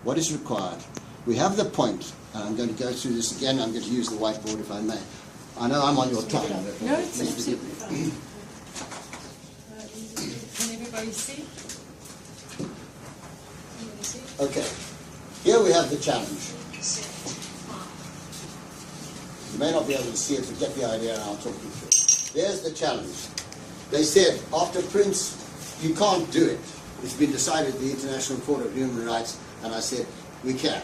what is required. We have the point, and I'm going to go through this again. I'm going to use the whiteboard if I may. I know I'm on your time. No, it's absolutely fine. Can everybody see? Okay, here we have the challenge. You may not be able to see it, but get the idea, and I'll talk you through it. There's the challenge. They said, after Prince, you can't do it. It's been decided at the International Court of Human Rights, and I said, we can.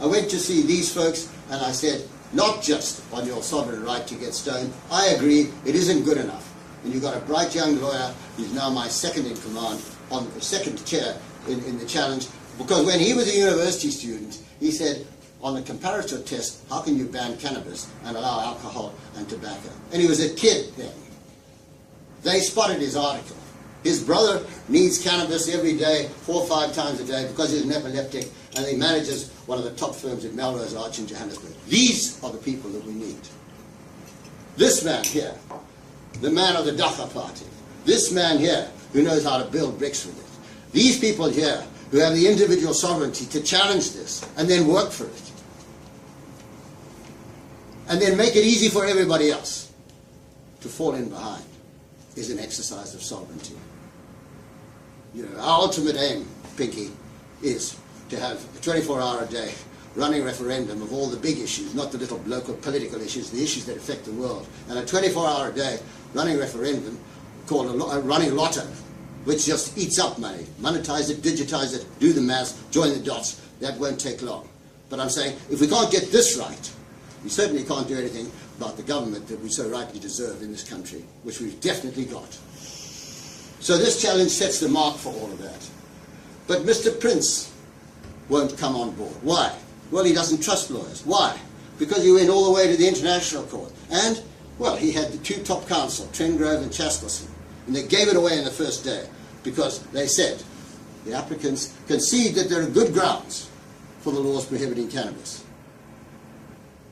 I went to see these folks, and I said, not just on your sovereign right to get stoned. I agree, it isn't good enough. And you've got a bright young lawyer, who's now my second in command, on the second chair in the challenge, because when he was a university student, he said, on the comparator test, how can you ban cannabis and allow alcohol and tobacco? And he was a kid then. They spotted his article. His brother needs cannabis every day, 4 or 5 times a day, because he's an epileptic, and he manages one of the top firms in Melrose Arch in Johannesburg. These are the people that we need. This man here, the man of the Dagga party. This man here, who knows how to build bricks with it. These people here, who have the individual sovereignty to challenge this, and then work for it. And then make it easy for everybody else to fall in behind, is an exercise of sovereignty. You know, our ultimate aim, Pinky, is to have a 24-hour a day running referendum of all the big issues, not the little local political issues, the issues that affect the world. And a 24-hour a day running referendum called a running lotto, which just eats up money. Monetize it, digitize it, do the maths, join the dots. That won't take long. But I'm saying, if we can't get this right, we certainly can't do anything about the government that we so rightly deserve in this country, which we've definitely got. So this challenge sets the mark for all of that. But Mr. Prince won't come on board. Why? Well, he doesn't trust lawyers. Why? Because he went all the way to the International Court. And, well, he had the 2 top counsel, Trengrove and Chaskelson. And they gave it away in the first day because they said the applicants concede that there are good grounds for the laws prohibiting cannabis.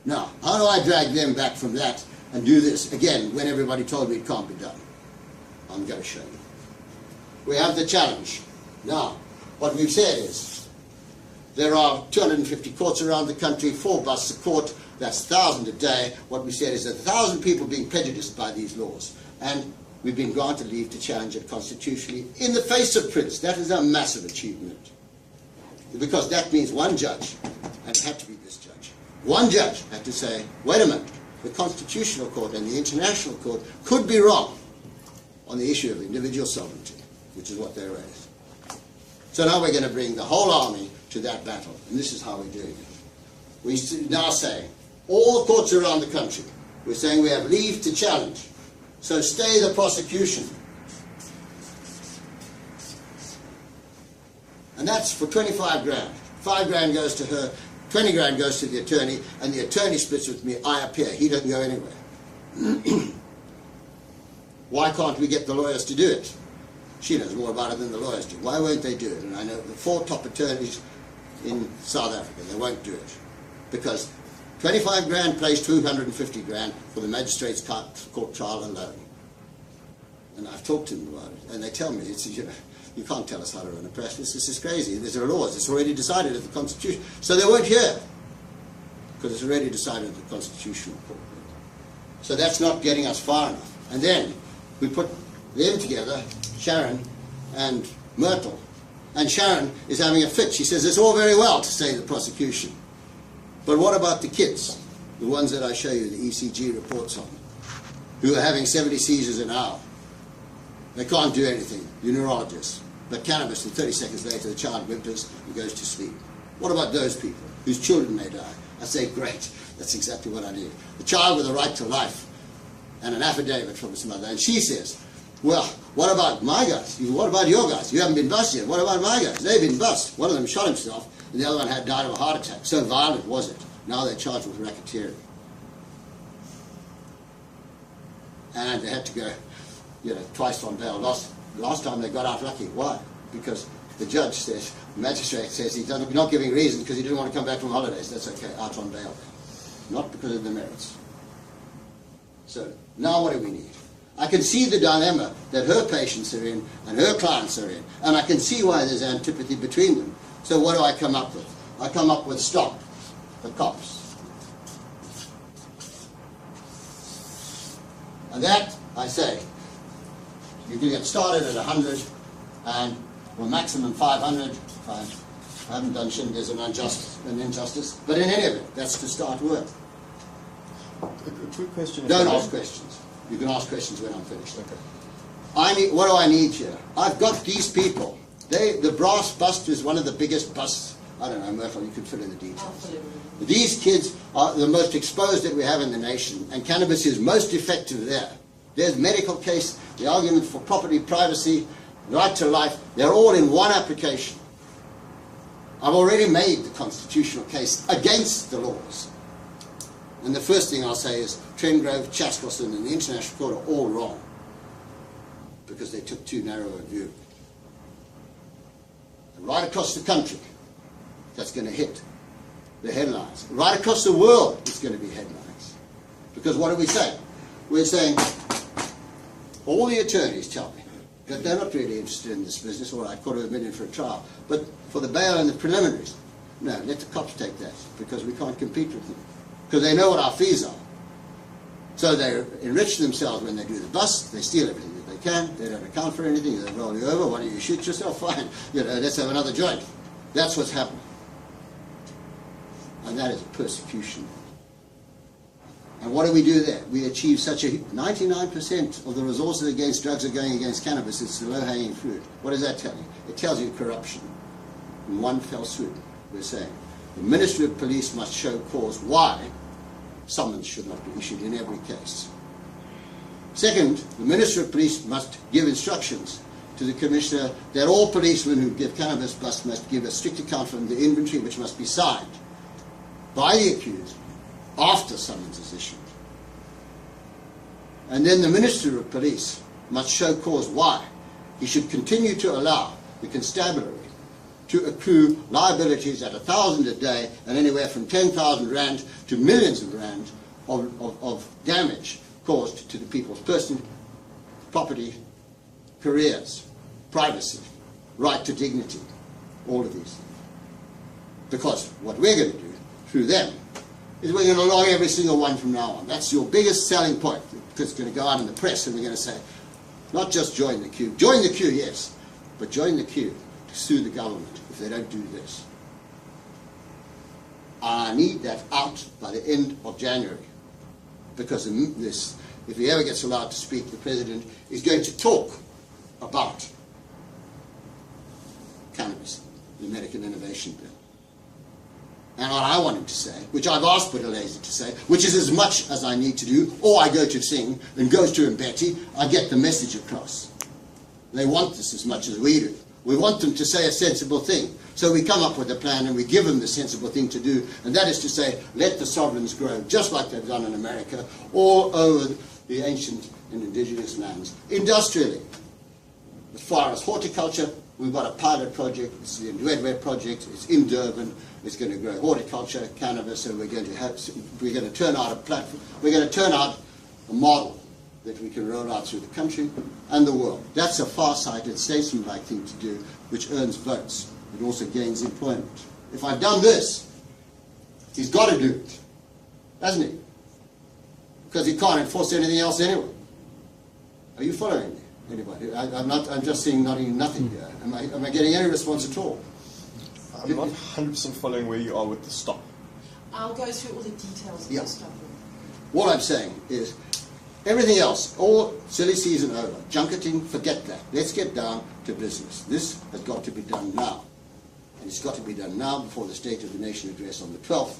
Now, how do I drag them back from that and do this again when everybody told me it can't be done? I'm going to show you. We have the challenge. Now, what we've said is there are 250 courts around the country, 4 buses a court, that's 1,000 a day. What we said is that 1,000 people being prejudiced by these laws. And we've been granted leave to challenge it constitutionally in the face of Prince. That is a massive achievement. Because that means one judge, and it had to be this judge, one judge had to say, wait a minute, the Constitutional Court and the International Court could be wrong on the issue of individual sovereignty, which is what they raised. So now we're going to bring the whole army to that battle, and this is how we're doing it. We now say, all courts around the country, we're saying we have leave to challenge. So stay the prosecution. And that's for 25 grand. 5 grand goes to her, 20 grand goes to the attorney, and the attorney splits with me. I appear. He doesn't go anywhere. Why can't we get the lawyers to do it? She knows more about it than the lawyers do. Why won't they do it? And I know the 4 top attorneys in South Africa, they won't do it. Because 25 grand plays 250 grand for the magistrate's court trial alone. And I've talked to them about it, and they tell me, it's, you know, you can't tell us how to run a press. This is crazy. These are laws. It's already decided at the Constitution. So they weren't here, because it's already decided at the Constitutional Court. So that's not getting us far enough. And then we put them together, Sharon and Myrtle. And Sharon is having a fit. She says it's all very well to say the prosecution. But what about the kids, the ones that I show you the ECG reports on, who are having 70 seizures an hour? They can't do anything, the neurologists. But cannabis, and 30 seconds later the child whimpers and goes to sleep. What about those people whose children may die? I say, great, that's exactly what I need. The child with a right to life and an affidavit from his mother. And she says, well, what about my guys? What about your guys? You haven't been busted yet. What about my guys? They've been busted. One of them shot himself, and the other one had died of a heart attack. So violent was it. Now they're charged with racketeering. And they had to go, you know, twice on bail. Last time they got out lucky. Why? Because the judge says, the magistrate says he's not giving reason because he didn't want to come back from holidays. That's okay, out on bail. Not because of the merits. So, now what do we need? I can see the dilemma that her patients are in and her clients are in, and I can see why there's antipathy between them. So what do I come up with? I come up with stop the cops. And that, I say, you can get started at 100 and or maximum 500. I haven't done Schindlers an injustice, but in any event, that's to start work. A quick question. Don't ask questions. You can ask questions when I'm finished. Okay. What do I need here? I've got these people. The brass bust is one of the biggest busts. I don't know, Myrtle, you could fill in the details. These kids are the most exposed that we have in the nation, and cannabis is most effective there. There's medical case, the argument for property, privacy, right to life, they're all in one application. I've already made the constitutional case against the laws. And the first thing I'll say is Trengrove, Chaskelson and the International Court are all wrong because they took too narrow a view. And right across the country, that's going to hit the headlines. Right across the world, it's going to be headlines. Because what are we saying? We're saying, all the attorneys tell me that they're not really interested in this business, or $250,000 for a trial, but for the bail and the preliminaries, no, let the cops take that, because we can't compete with them. Because they know what our fees are. So they enrich themselves when they do the bust, they steal everything that they can, they don't account for anything, they roll you over, why don't you shoot yourself? Fine, let's have another joint. That's what's happening. And that is persecution. And what do we do there? We achieve such a 99% of the resources against drugs are going against cannabis. It's the low-hanging fruit. What does that tell you? It tells you corruption. In one fell swoop, we're saying the Ministry of Police must show cause why summons should not be issued in every case. Second, the Ministry of Police must give instructions to the Commissioner that all policemen who give cannabis busts must give a strict account from the inventory, which must be signed by the accused after summons is issued. And then the Minister of Police must show cause why he should continue to allow the constabulary to accrue liabilities at 1,000 a day and anywhere from 10,000 rand to millions of rand of damage caused to the people's person, property, careers, privacy, right to dignity, all of these. Because what we're going to do through them is we're going to log every single one from now on. That's your biggest selling point, because it's going to go out in the press and we're going to say, not just join the queue. Join the queue, yes, but join the queue to sue the government if they don't do this. I need that out by the end of January, because this, if he ever gets allowed to speak, the President is going to talk about cannabis, the American Innovation Bill. And what I want him to say, which I've asked Buthelezi to say, which is as much as I need to do, or I go to Singh and goes to Mbeti, I get the message across. They want this as much as we do. We want them to say a sensible thing. So we come up with a plan and we give them the sensible thing to do, and that is to say, let the sovereigns grow, just like they've done in America, all over the ancient and indigenous lands, industrially. As far as horticulture, we've got a pilot project, it's the Ndwedwe project, it's in Durban, it's going to grow horticulture, cannabis, and we're going to turn out a platform, we're going to turn out a model that we can roll out through the country and the world. That's a far-sighted, statesman-like thing to do, which earns votes. It also gains employment. If I've done this, he's got to do it, hasn't he? Because he can't enforce anything else anyway. Are you following me, anybody? I'm just seeing nothing here. Am I getting any response at all? I'm not 100% following where you are with the stop. I'll go through all the details of Yeah. the stuff. What I'm saying is, everything else, all silly season over, junketing, forget that. Let's get down to business. This has got to be done now. And it's got to be done now before the State of the Nation address on the 12th.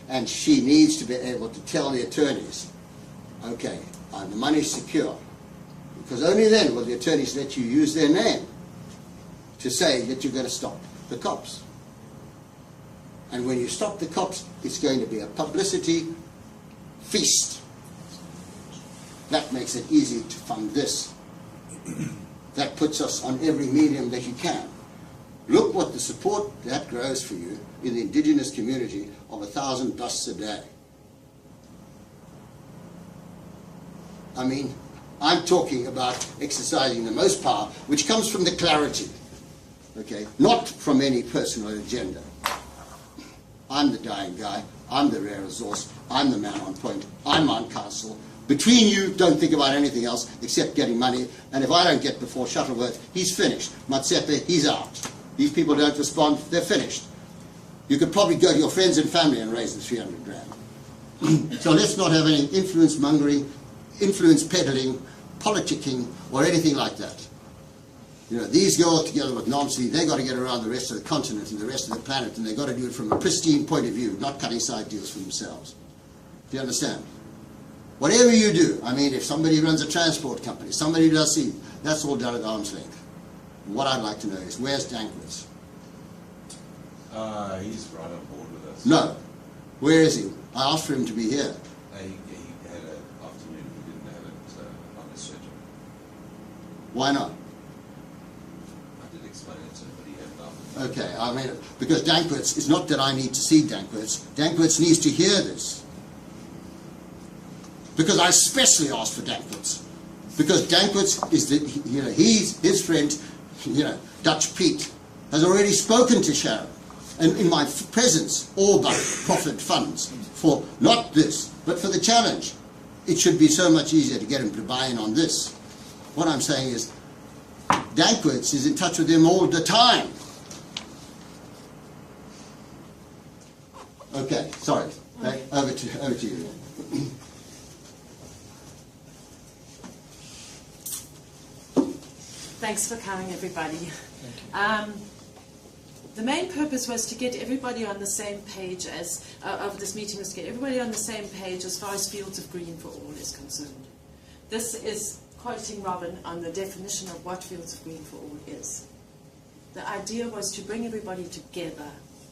And she needs to be able to tell the attorneys, okay, the money's secure. Because only then will the attorneys let you use their name to say that you're going to stop the cops. And when you stop the cops, it's going to be a publicity feast. That makes it easy to fund this. That puts us on every medium that you can. Look what the support that grows for you in the indigenous community of 1,000 busts a day. I mean, I'm talking about exercising the most power, which comes from the clarity okay, not from any personal agenda. I'm the dying guy, I'm the rare resource, I'm the man on point, I'm on council. Between you, don't think about anything else except getting money, and if I don't get before Shuttleworth, he's finished. Matsepe, he's out. These people don't respond, they're finished. You could probably go to your friends and family and raise the 300 grand. So let's not have any influence mongering, influence peddling, politicking, or anything like that. You know, these go together with Nancy, they've got to get around the rest of the continent and the rest of the planet, and they've got to do it from a pristine point of view, not cutting side deals for themselves. Do you understand? Whatever you do, I mean, if somebody runs a transport company, somebody does see, that's all done at arm's length. What I'd like to know is, where's Dankwitz? He's right on board with us. No. Where is he? I asked for him to be here. He had an afternoon, he didn't have it on his schedule. Why not? I did explain it to him, but he had an afternoon. Okay, I mean, because Dankwitz, it's not that I need to see Dankwitz. Dankwitz needs to hear this. Because I especially asked for Dankwitz. Because Dankwitz is the, you know, his friend, you know, Dutch Pete, has already spoken to Sharon. And in my presence, all but profit funds for not this, but for the challenge. It should be so much easier to get him to buy in on this. What I'm saying is, Dankwitz is in touch with him all the time. Okay, sorry. Over to you. Thanks for coming, everybody. The main purpose was to get everybody on the same page of this meeting was to get everybody on the same page as far as Fields of Green for All is concerned. This is quoting Robin on the definition of what Fields of Green for All is. The idea was to bring everybody together,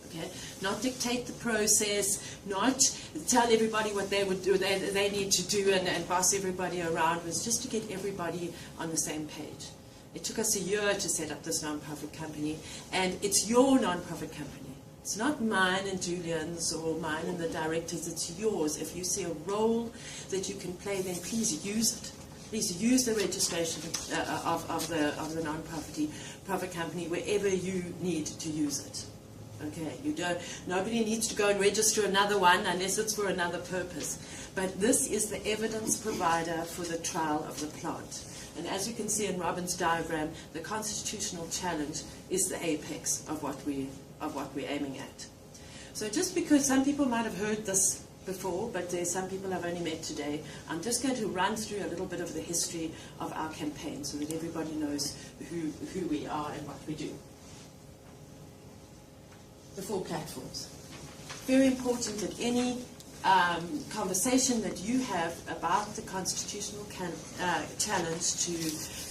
okay? Not dictate the process, not tell everybody what they would do, they need to do and boss everybody around. It was just to get everybody on the same page. It took us a year to set up this non-profit company, and it's your non-profit company. It's not mine and Julian's or mine and the directors, it's yours. If you see a role that you can play, then please use it. Please use the registration of the non-profit company wherever you need to use it. Okay, nobody needs to go and register another one unless it's for another purpose. But this is the evidence provider for the trial of the plant. And as you can see in Robin's diagram, the constitutional challenge is the apex of what we're aiming at. So just because some people might have heard this before, but there's some people I've only met today, I'm just going to run through a little bit of the history of our campaign so that everybody knows who we are and what we do. The 4 platforms. Very important that any conversation that you have about the constitutional challenge to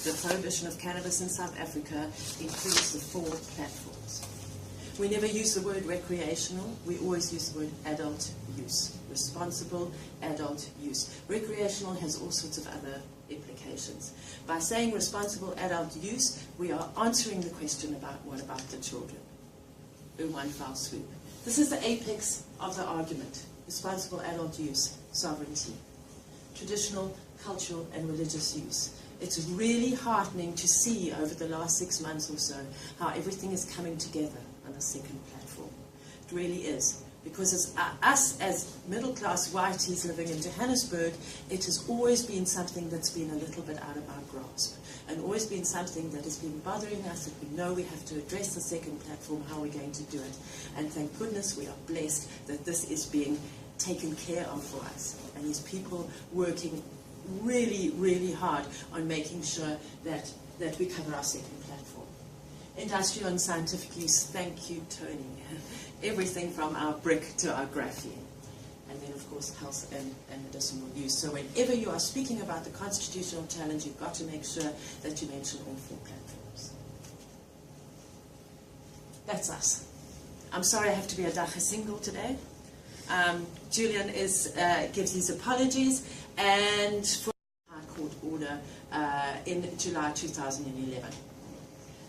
the prohibition of cannabis in South Africa includes the 4 platforms. We never use the word recreational, we always use the word adult use, responsible adult use. Recreational has all sorts of other implications. By saying responsible adult use, we are answering the question about what about the children in one foul swoop. This is the apex of the argument. Responsible adult use, sovereignty, traditional, cultural and religious use. It's really heartening to see over the last 6 months or so how everything is coming together on the second platform. It really is. Because as us as middle-class whiteys living in Johannesburg, it has always been something that's been a little bit out of our grasp. And always been something that has been bothering us, that we know we have to address the second platform, how we're going to do it. And thank goodness we are blessed that this is being taken care of for us. And these people working really, really hard on making sure that we cover our second platform. Industrial and scientific use, thank you, Tony. Everything from our brick to our graphene. And then, of course, health and medicinal use. So whenever you are speaking about the constitutional challenge, you've got to make sure that you mention all 4 platforms. That's us. I'm sorry I have to be a Dagga single today. Julian gives his apologies, and for a High Court order in July 2011.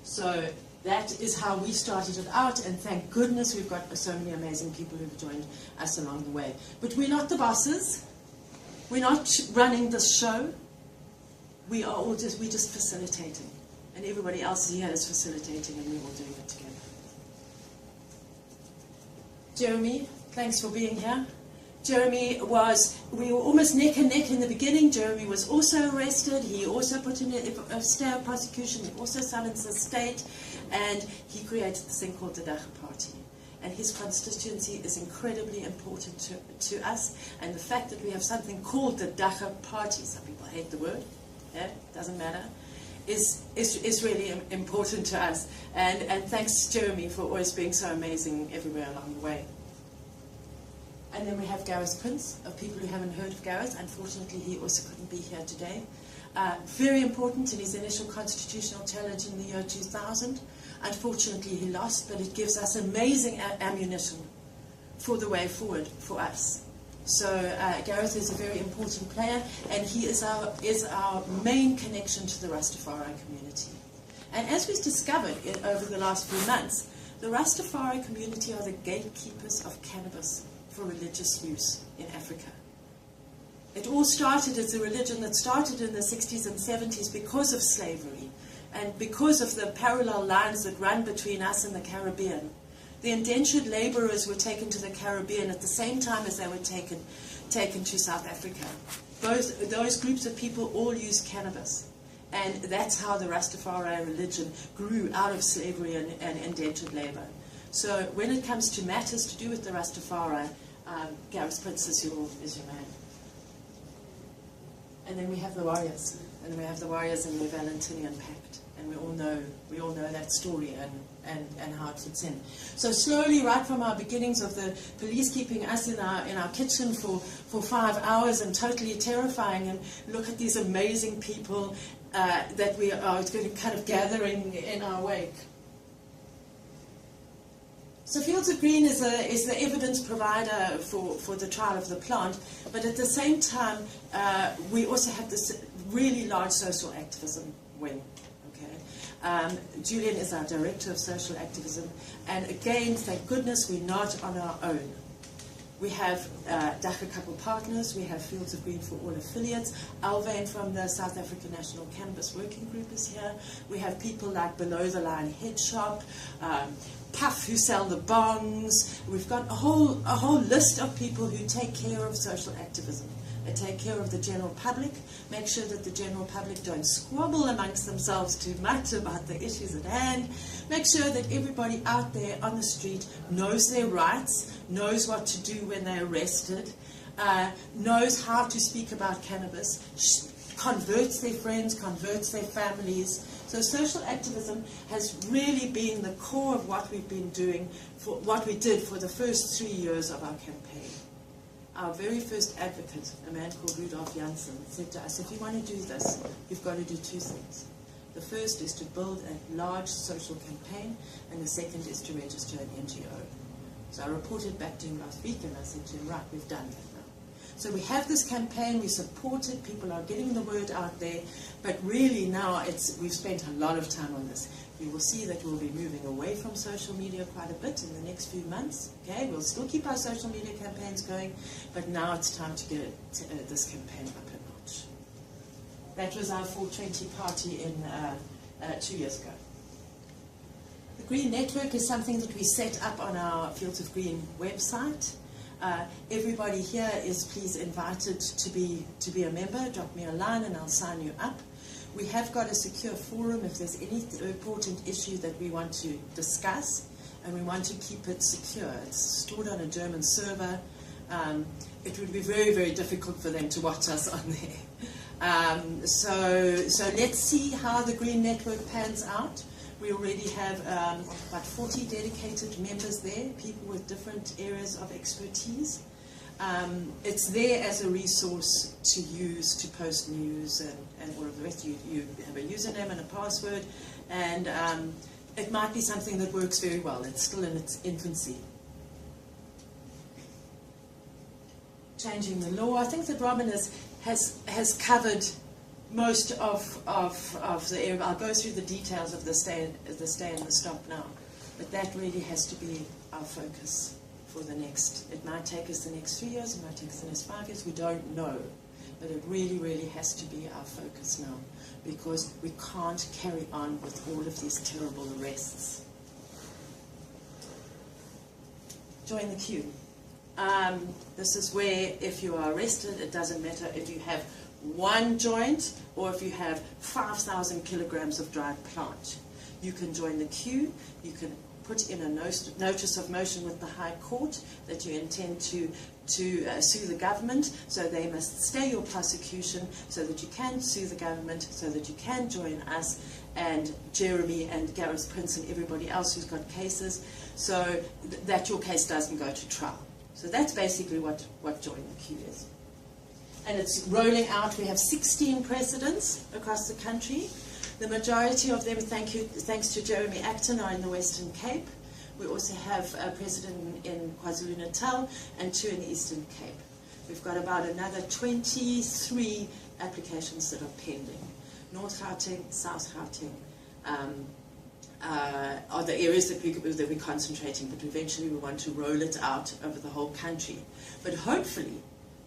So that is how we started it out, and thank goodness we've got so many amazing people who've joined us along the way. But we're not the bosses. We're not running this show. We're just facilitating. And everybody else here is facilitating, and we're all doing it together. Jeremy, thanks for being here. Jeremy we were almost neck and neck in the beginning. Jeremy was also arrested. He also put in a stay of prosecution. He also summoned the state, and he created this thing called the Dagga Party. And his constituency is incredibly important to us. And the fact that we have something called the Dagga Party, some people hate the word, yeah, doesn't matter, is really important to us. And thanks, Jeremy, for always being so amazing everywhere along the way. And then we have Gareth Prince, of people who haven't heard of Gareth. Unfortunately, he also couldn't be here today. Very important in his initial constitutional challenge in the year 2000. Unfortunately, he lost, but it gives us amazing ammunition for the way forward for us. So Gareth is a very important player, and he is our main connection to the Rastafari community. And as we've discovered over the last few months, the Rastafari community are the gatekeepers of cannabis for religious use in Africa. It all started as a religion that started in the 60s and 70s because of slavery and because of the parallel lines that run between us and the Caribbean. The indentured laborers were taken to the Caribbean at the same time as they were taken to South Africa. Those groups of people all used cannabis. And that's how the Rastafari religion grew out of slavery and indentured labor. So when it comes to matters to do with the Rastafari, Gareth Prince is your man. And then we have the warriors, and we have the warriors in the Valentinian Pact, and we all know that story and how it fits in. So slowly, right from our beginnings of the police keeping us in our kitchen for 5 hours and totally terrifying, and look at these amazing people that we are going to kind of gathering in our wake. So Fields of Green is the evidence provider for the trial of the plant, but at the same time, we also have this really large social activism wing. Okay, Julian is our director of social activism, and again, thank goodness we're not on our own. We have Dagga Couple Partners, we have Fields of Green for All affiliates, Alvain from the South African National Cannabis Working Group is here, we have people like Below the Line Head Shop, Puff who sell the bongs. We've got a whole list of people who take care of social activism. They take care of the general public, make sure that the general public don't squabble amongst themselves too much about the issues at hand, make sure that everybody out there on the street knows their rights, knows what to do when they're arrested, knows how to speak about cannabis, converts their friends, converts their families. So social activism has really been the core of what we've been doing, for what we did for the first 3 years of our campaign. Our very first advocate, a man called Rudolf Janssen, said to us, if you want to do this, you've got to do two things. The first is to build a large social campaign, and the second is to register an NGO. So I reported back to him last week, and I said to him, right, we've done that now. So we have this campaign, we support it, people are getting the word out there, but really now we've spent a lot of time on this. You will see that we'll be moving away from social media quite a bit in the next few months. Okay, we'll still keep our social media campaigns going, but now it's time to get this campaign up a notch. That was our 420 party in 2 years ago. The Green Network is something that we set up on our Fields of Green website. Everybody here is please invited to be a member. Drop me a line and I'll sign you up. We have got a secure forum if there's any important issue that we want to discuss, and we want to keep it secure. It's stored on a German server. It would be very, very difficult for them to watch us on there. So let's see how the Green Network pans out. We already have about 40 dedicated members there, people with different areas of expertise. It's there as a resource to use to post news and all of the rest. You have a username and a password, and it might be something that works very well. It's still in its infancy. Changing the law. I think that Robin has covered most of the area. I'll go through the details of the stay and the stop now, but that really has to be our focus for the next. It might take us the next 3 years, it might take us the next 5 years, we don't know. but it really, really has to be our focus now, because we can't carry on with all of these terrible arrests. Join the queue. This is where, if you are arrested, it doesn't matter if you have one joint or if you have 5,000 kilograms of dried plant. You can join the queue. You can put in a notice of motion with the High Court that you intend to sue the government, so they must stay your prosecution so that you can sue the government, so that you can join us and Jeremy and Gareth Prince and everybody else who's got cases, so that your case doesn't go to trial. So that's basically what Join the Queue is. And it's rolling out. We have 16 presidents across the country. The majority of them, thanks to Jeremy Acton, are in the Western Cape. We also have a president in KwaZulu-Natal and 2 in the Eastern Cape. We've got about another 23 applications that are pending. North Gauteng, South Gauteng are the areas that we're concentrating, but eventually we want to roll it out over the whole country. But hopefully,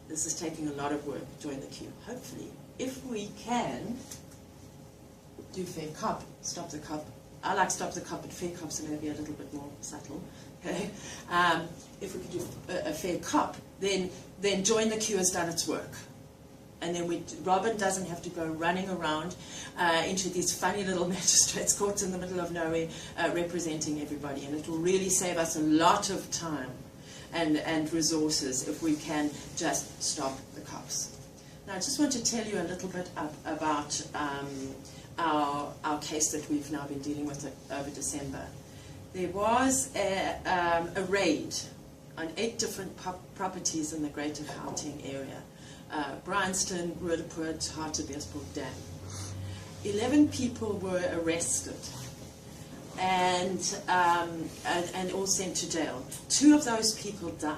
this is taking a lot of work, Join the Queue. Hopefully, if we can do FairCop, Stop the Cop. I like Stop the Cop, but FairCop's going to be a little bit more subtle. Okay? If we could do a FairCop, then Join the Queue has done its work. And then Robin doesn't have to go running around into these funny little magistrates' courts in the middle of nowhere representing everybody. And it will really save us a lot of time and resources if we can just stop the cops. Now, I just want to tell you a little bit about our case that we've now been dealing with over December. There was a raid on 8 different properties in the Greater Gauteng area. Bryanston, Roodepoort, Hartbeespoort Dam. 11 people were arrested and all sent to jail. 2 of those people died.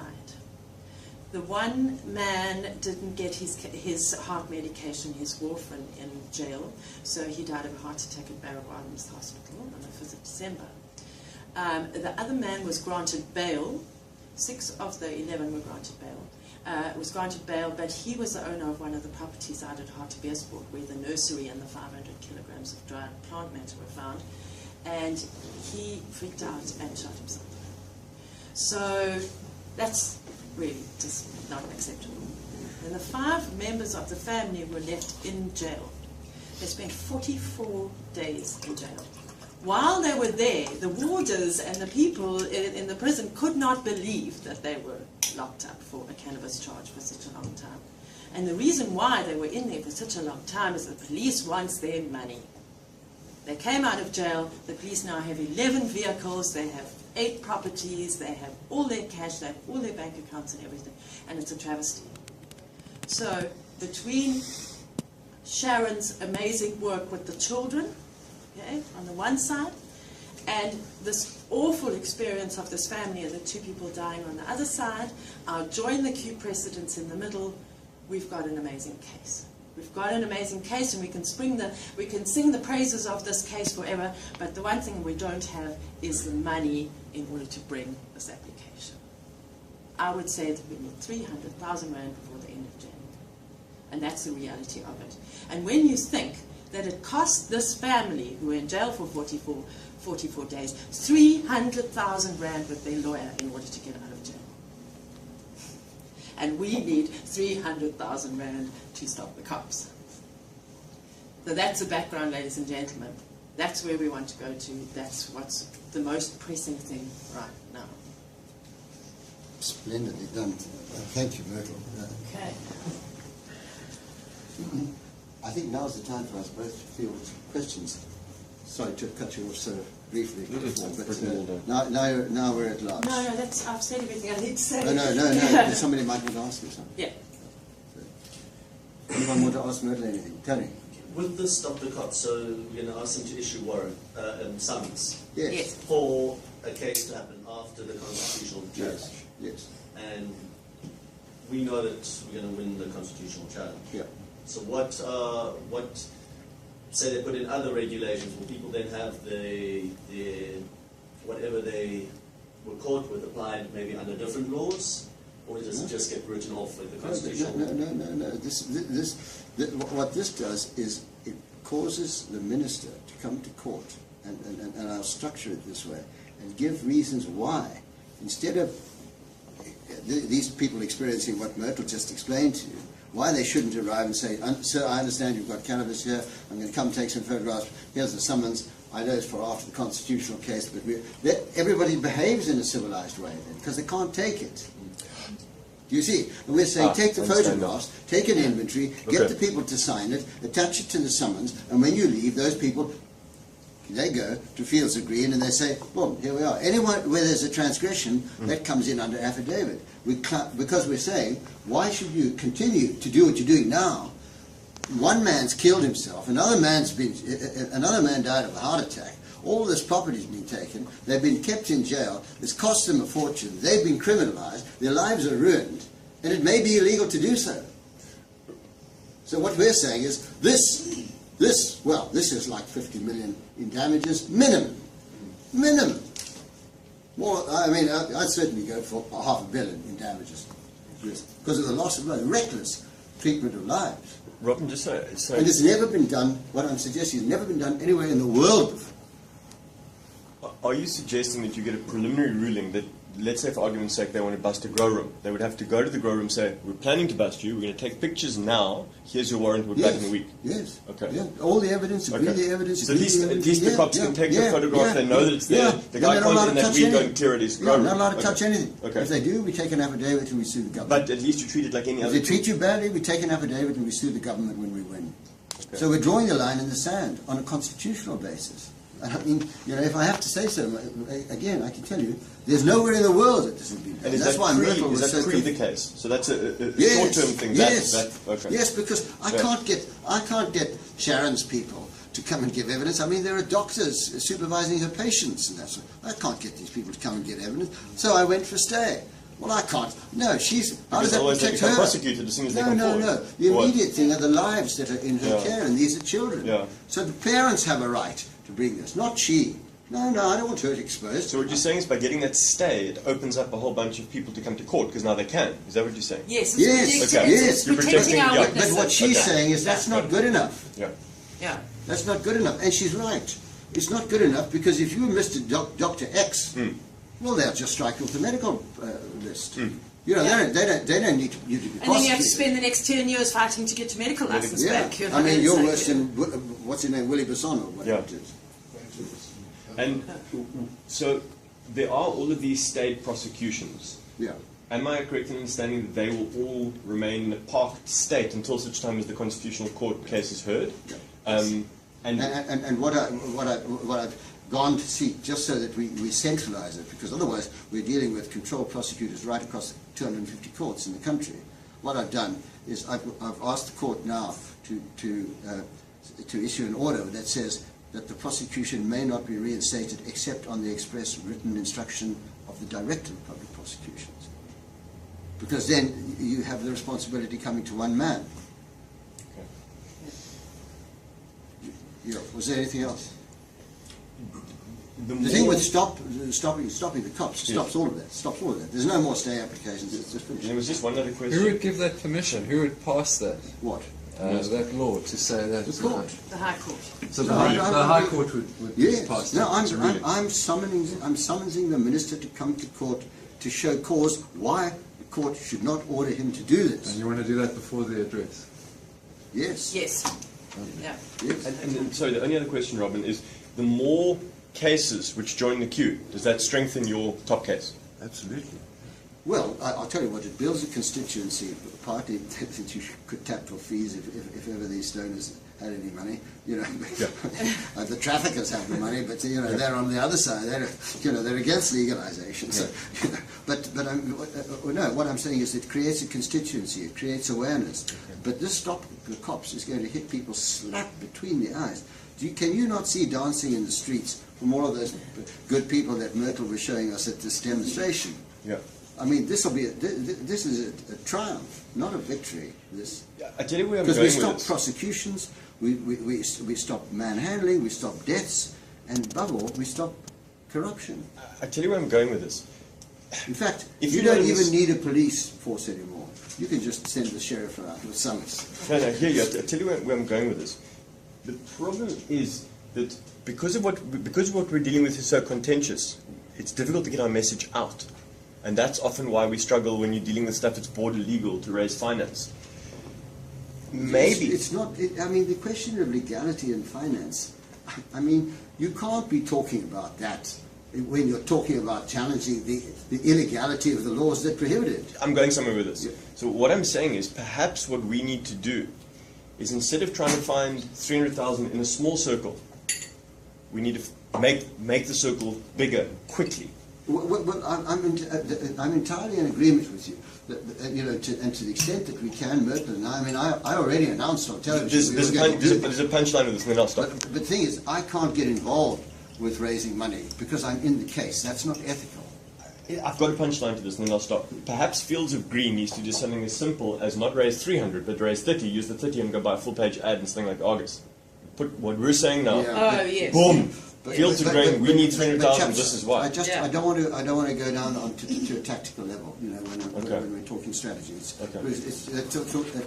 The one man didn't get his heart medication, his warfarin, in jail, so he died of a heart attack at Baragwanath Hospital on the 5th of December. The other man was granted bail. 6 of the 11 were granted bail. Was granted bail, but he was the owner of one of the properties out at Hartbeespoort where the nursery and the 500 kilograms of dried plant matter were found, and he freaked out and shot himself. So that's really just not acceptable. And the 5 members of the family were left in jail. They spent 44 days in jail. While they were there, the warders and the people in the prison could not believe that they were locked up for a cannabis charge for such a long time. And the reason why they were in there for such a long time is the police wants their money. They came out of jail. The police now have 11 vehicles. They have 8 properties. They have all their cash. They have all their bank accounts and everything. And it's a travesty. So between Sharon's amazing work with the children, okay, on the one side, and this awful experience of this family and the 2 people dying on the other side, our Join the Queue precedents in the middle, we've got an amazing case. We've got an amazing case, and we can sing the praises of this case forever, but the one thing we don't have is the money in order to bring this application. I would say that we need 300,000 rand before the end of January. And that's the reality of it. And when you think that it cost this family, who were in jail for 44 days, 300,000 rand with their lawyer in order to get out of jail. And we need 300,000 rand to stop the cops. So that's the background, ladies and gentlemen. That's where we want to go to. That's what's the most pressing thing right now. Splendidly done. Thank you, Myrtle. Okay. I think now's the time for us both to field questions. Sorry to cut you off so briefly before, but now we're at last. No, I've said everything I need to say. No. Somebody might want to ask you something. Yeah. Anyone want to ask Myrtle anything? Tony? With the Stop the Cops, so you're going to ask them to issue warrant summons Yes. for a case to happen after the constitutional challenge. Yes. And we know that we're going to win the constitutional challenge. Yeah. So what say they put in other regulations, will people then have the whatever they were caught with applied maybe under different laws? Or does it just get written off in the No, constitutional? no. What this does is it causes the minister to come to court, and I'll structure it this way, and give reasons why, instead of these people experiencing what Myrtle just explained to you, why they shouldn't arrive and say, sir, I understand you've got cannabis here, I'm going to come take some photographs, here's the summons, I know it's for after the constitutional case, but everybody behaves in a civilized way then, because they can't take it. Do you see? And we're saying, take the photographs, take an inventory, get the people to sign it, attach it to the summons, and when you leave, those people, they go to Fields of Green and they say, boom, here we are. Anyone where there's a transgression, that comes in under affidavit. Because we're saying, why should you continue to do what you're doing now? One man's killed himself, another man died of a heart attack. All this property's been taken, they've been kept in jail, it's cost them a fortune, they've been criminalized, their lives are ruined, and it may be illegal to do so. So what we're saying is, this is like 50 million in damages, minimum. More, I mean, I'd certainly go for $500 million in damages, because of the loss of life, reckless treatment of lives. Robin, just so And it's never been done, what I'm suggesting, it's never been done anywhere in the world before. are you suggesting that you get a preliminary ruling that, let's say for argument's sake, they want to bust a grow room? They would have to go to the grow room and say, we're planning to bust you, we're going to take pictures now, here's your warrant, we're back in a week. Yes. Okay. Yeah. All the evidence, agree the evidence. So at least the cops can take the photograph, they know that it's there. The guy can't in that week go and tear at his grow room. Not allowed to touch anything. Okay. If they do, we take an affidavit and we sue the government. But at least you treat it like any If other. they treat you badly, we take an affidavit and we sue the government when we win. Okay. So we're drawing the line in the sand on a constitutional basis. I mean, you know, if I have to say so, again, I can tell you, there's nowhere in the world that this has been done. And that's why Myrtle was so the case? So that's a yes, short-term thing. Yes, okay. Yes, because I can't get Sharon's people to come and give evidence. I mean, there are doctors supervising her patients and that sort. I can't get these people to come and get evidence. So I went for stay. Well, I can't. No, she's. How does that protect her? Prosecuted as soon as they come forward. No. The immediate thing are the lives that are in her care, and these are children. Yeah. So the parents have a right to bring this, not she. No, I don't want her exposed. So what you're saying is by getting that stay, it opens up a whole bunch of people to come to court because now they can. Is that what you're saying? Yes. Yes. You're protecting our witnesses. But what she's saying is that's not good enough. Yeah. That's not good enough, and she's right. It's not good enough because if you Mr. Dr. X, well, they'll just strike you off the medical list. You know, they don't need you to be prosecuted. And then you have to spend the next 10 years fighting to get your medical license back. You know, I mean, you're worse than what's his name, Willie Besson or whatever it is. And so there are all of these state prosecutions. Yeah. Am I correct in understanding that they will all remain in a parked state until such time as the Constitutional Court case is heard? Yeah. And what I've gone to seek, just so that we centralise it, because otherwise we're dealing with controlled prosecutors right across 250 courts in the country. What I've done is I've asked the court now to issue an order that says that the prosecution may not be reinstated except on the express written instruction of the Director of Public Prosecutions. Because then you have the responsibility coming to one man. Okay. Yeah. Was there anything else? The thing with stopping the cops stops all of that. Stops all of that. There's no more stay applications. It's just finished. There was just one other question. Who would give that permission? Who would pass that? What? That law to say that. The court. The High Court. So the High Court would yes. pass No, that. I'm summoning the minister to come to court to show cause why the court should not order him to do this. And you want to do that before the address? Yes. Yes. Yeah. Yes. And so the only other question, Robin, is the more cases which join the queue, does that strengthen your top case? Absolutely. Well, I'll tell you what, it builds a constituency, partly that you could tap for fees if ever these stoners had any money, you know. The traffickers have the money, but you know they're on the other side. They're against legalization. So, you know, but no, what I'm saying is it creates a constituency, it creates awareness. Okay. But this stop the cops is going to hit people slap between the eyes. Can you not see dancing in the streets from all of those good people that Myrtle was showing us at this demonstration? Yeah. I mean, this is a triumph, not a victory. This. I tell you where I'm going with this. Because we stop prosecutions, we stop manhandling, we stop deaths, and above all, we stop corruption. I tell you where I'm going with this. In fact, If you you know don't this- even need a police force anymore. You can just send the sheriff around with summons. No, here you go. I'll tell you where I'm going with this. The problem is that because what we're dealing with is so contentious, it's difficult to get our message out. And that's often why we struggle when you're dealing with stuff that's border legal to raise finance. Maybe. It's not, I mean, the question of legality and finance, I mean, you can't be talking about that when you're talking about challenging the illegality of the laws that prohibit it. I'm going somewhere with this. Yeah. So what I'm saying is perhaps what we need to do is instead of trying to find 300,000 in a small circle, we need to make the circle bigger quickly. Well, I'm entirely in agreement with you. You know, and to the extent that we can, Myrtle and I mean, I already announced on television. There's a punchline with this, and then I'll stop. But the thing is, I can't get involved with raising money because I'm in the case. That's not ethical. I've got a punchline to this, and then I'll stop. Perhaps Fields of Green needs to do something as simple as not raise 300, but raise 30. Use the 30 and go buy a full-page ad and something like Argus. Put what we're saying now. Yeah. Oh, yes. Boom. But- Fields of but- Green. but- We need but 300,000. chaps, This is why. Yeah. I don't want to go down to a tactical level. You know, Okay. when we're talking strategies. Okay. It's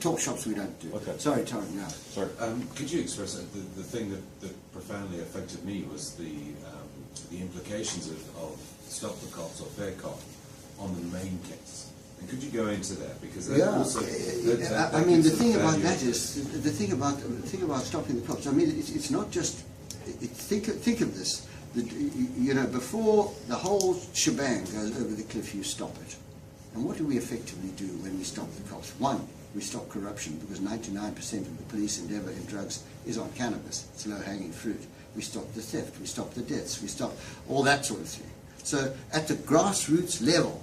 talk shops we don't do. Okay. Sorry, Torrin. No. Sorry. Could you express the thing that profoundly affected me was the implications of Stop the Cops or FairCop on the main case. And could you go into that because that Yeah, also I mean, the gives thing us about value. that is the thing about stopping the cops. I mean, it's not just. Think of this. You know, before the whole shebang goes over the cliff, you stop it. And what do we effectively do when we stop the cops? One, we stop corruption because 99% of the police endeavour in drugs is on cannabis. It's low-hanging fruit. We stop the theft. We stop the deaths. We stop all that sort of thing. So at the grassroots level,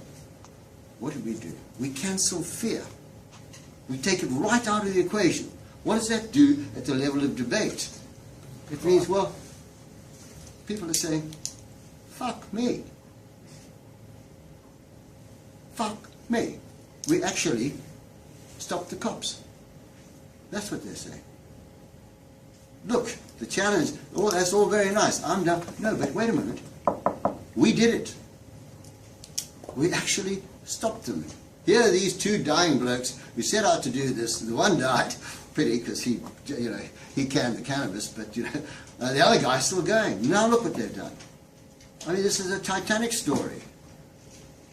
what do? We cancel fear. We take it right out of the equation. What does that do at the level of debate? It means, well, people are saying, fuck me. Fuck me. We actually stop the cops. That's what they're saying. Look, the challenge, oh, that's all very nice. I'm done. No, but wait a minute. We did it. We actually stopped them. Here are these two dying blokes who set out to do this. The one died, pity, because he canned the cannabis, but the other guy's still going. Now look what they've done. I mean, this is a Titanic story.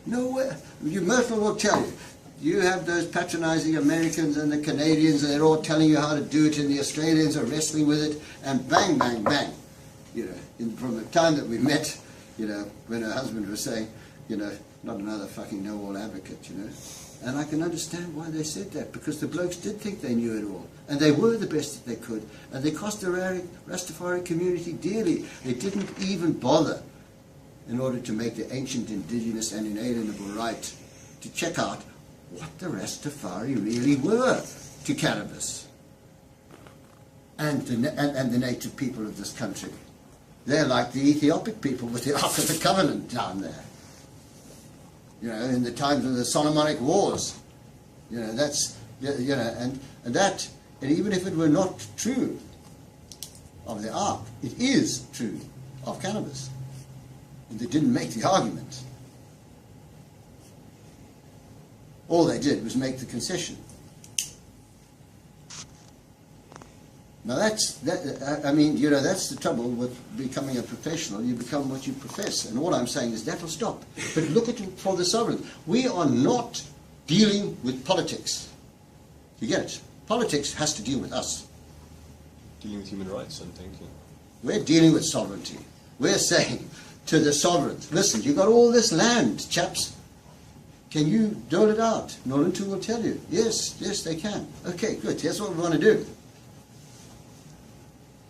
Nowhere. Myrtle will tell you. You have those patronizing Americans and the Canadians, and they're all telling you how to do it, and the Australians are wrestling with it, and bang, bang, bang. From the time that we met, when her husband was saying, not another fucking know-all advocate, And I can understand why they said that, because the blokes did think they knew it all. And they were the best that they could. And they cost the Rastafari community dearly. They didn't even bother in order to make the ancient, indigenous and inalienable right to check out what the Rastafari really were to cannabis and the native people of this country. They're like the Ethiopic people with the Ark of the Covenant down there. In the times of the Solomonic Wars. And even if it were not true of the Ark, it is true of cannabis. And they didn't make the argument. All they did was make the concession. Now that's the trouble with becoming a professional. You become what you profess, and all I'm saying is that'll stop. But look at it for the sovereign. We are not dealing with politics. You get it? Politics has to deal with us. Dealing with human rights and thinking. We're dealing with sovereignty. We're saying to the sovereigns, listen, you've got all this land, chaps. Can you dole it out? Nolantu will tell you. Yes, they can. Okay, good. Here's what we want to do.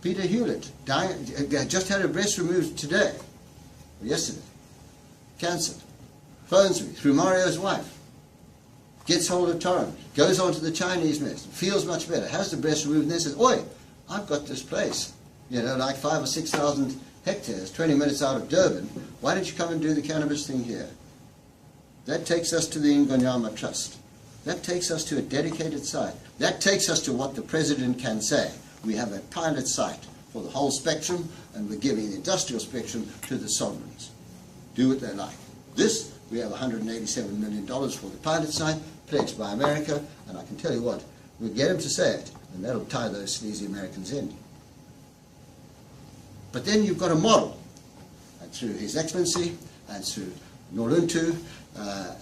Peter Hewlett just had a breast removed today, or yesterday, cancer. Phones me through Mario's wife. Gets hold of Torrent, goes on to the Chinese mess, feels much better, has the breast removed, and then says, oi, I've got this place, like 5,000 or 6,000 hectares, 20 minutes out of Durban. Why don't you come and do the cannabis thing here? That takes us to the Ingonyama Trust. That takes us to a dedicated site. That takes us to what the President can say. We have a pilot site for the whole spectrum, and we're giving the industrial spectrum to the sovereigns. Do what they like. This We have $187 million for the pilot sign, pledged by America, and I can tell you what, we'll get him to say it, and that'll tie those sleazy Americans in. But then you've got a model, and through His Excellency, and through Noluntu,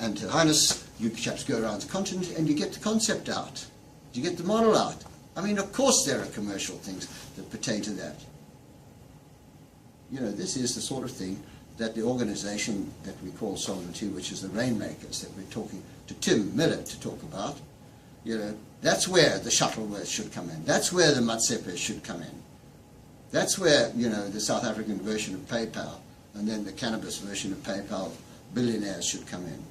and to Highness, you chaps go around the continent, and you get the concept out. You get the model out. I mean, of course there are commercial things that pertain to that. You know, this is the sort of thing that the organization that we call Sovereignty, which is the Rainmakers that we're talking to Tim Miller to talk about, you know, that's where the Shuttleworths should come in. That's where the Matsepes should come in. That's where, you know, the South African version of PayPal and then the cannabis version of PayPal billionaires should come in.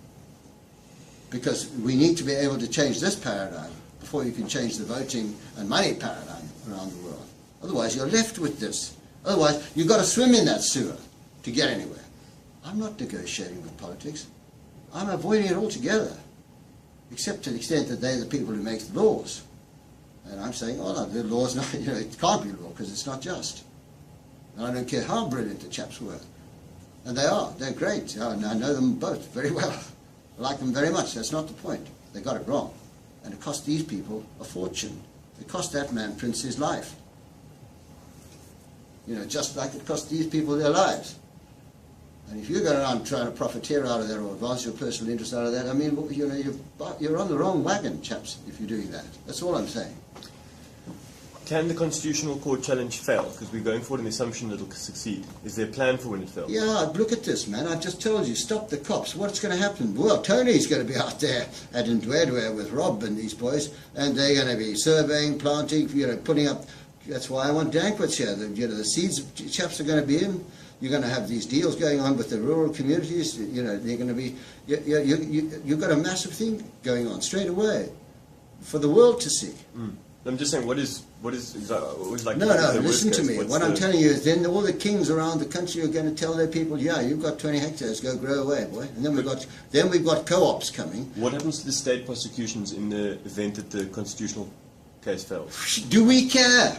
Because we need to be able to change this paradigm before you can change the voting and money paradigm around the world. Otherwise, you're left with this. Otherwise, you've got to swim in that sewer to get anywhere. I'm not negotiating with politics. I'm avoiding it altogether, except to the extent that they're the people who make the laws. And I'm saying, oh no, the law's not, you know, it can't be law because it's not just. And I don't care how brilliant the chaps were. And they are, they're great. I know them both very well. I like them very much, that's not the point. They got it wrong. And it cost these people a fortune. It cost that man Prince his life. You know, just like it cost these people their lives. And if you're going around trying to profiteer out of that or advance your personal interest out of that, I mean, you know, you're on the wrong wagon, chaps, if you're doing that. That's all I'm saying. Can the Constitutional Court challenge fail? Because we're going forward on the assumption that it'll succeed. Is there a plan for when it fails? Yeah, look at this, man. I just told you, stop the cops. What's going to happen? Well, Tony's going to be out there at Ndwedwe with Rob and these boys, and they're going to be surveying, planting, you know, putting up. That's why I want Dankwitz here. You know, the seeds chaps are going to be in. You're going to have these deals going on with the rural communities. You know, they're going to be. You've got a massive thing going on straight away for the world to see. Mm. I'm just saying, what is like? No, listen to me. What I'm telling you is, then all the kings around the country are going to tell their people, yeah, you've got 20 hectares, go grow away, boy. And then we've got co-ops coming. What happens to the state prosecutions in the event that the constitutional case fails? Do we care?